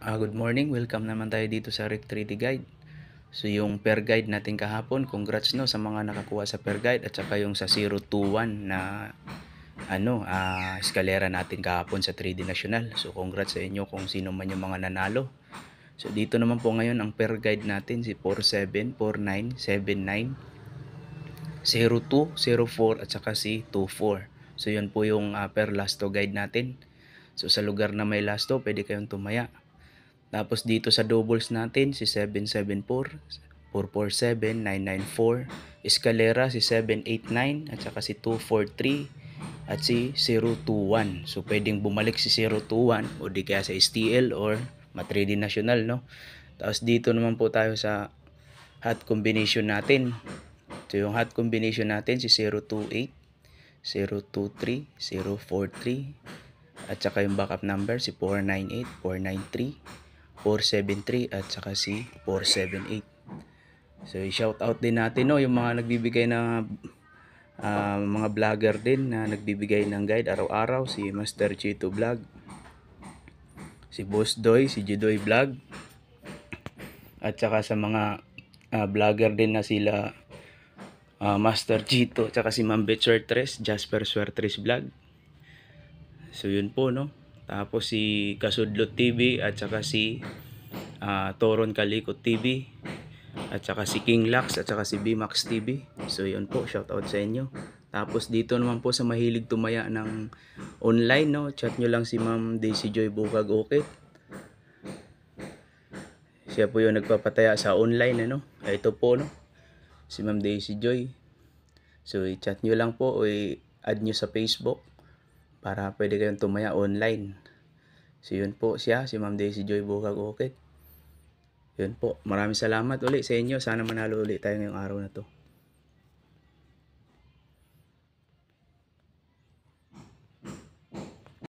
Good morning, welcome naman tayo dito sa Rick 3D Guide. So yung pair guide natin kahapon, congrats no sa mga nakakuha sa pair guide at saka yung sa 021 na eskalera natin kahapon sa 3D National. So congrats sa inyo kung sino man yung mga nanalo. So dito naman po ngayon ang pair guide natin si 47, 49, 79, 02, 04 at saka si 24. So yun po yung pair lasto guide natin. So sa lugar na may lasto, pwede kayong tumaya. Tapos dito sa doubles natin, si 774, 447, 994, eskalera si 789, at saka si 243, at si 021. So pwedeng bumalik si 021 o di kaya sa STL or Matridi National, no? Tapos dito naman po tayo sa hot combination natin. So yung hot combination natin si 028, 023, 043, at saka yung backup number si 498, 493, 473 at saka si 478. So shout out din natin no yung mga nagbibigay na mga vlogger din na nagbibigay ng guide araw-araw, si Master Chito Vlog, si Boss Doy, si Jidoy Vlog, at saka sa mga vlogger din na sila Master Chito at saka si Ma'am Betsuertres, Jasper Suertres Vlog. So yun po no. Tapos si Kasudlot TV at saka si Toron Kalikot TV at saka si King Lax at saka si Bmax TV. So yun po, shout out sa inyo. Tapos dito naman po sa mahilig tumaya ng online, no, chat nyo lang si Ma'am Daisy Joy Bukag Okit. Siya po yung nagpapataya sa online, ano. Ito po, no, si Ma'am Daisy Joy. So i-chat nyo lang po o i-add nyo sa Facebook para pwede kayong tumaya online. So yun po siya, si Ma'am Daisy Joy Bukag Okit. Yun po, maraming salamat ulit sa inyo. Sana manalo ulit tayo ngayong araw na to.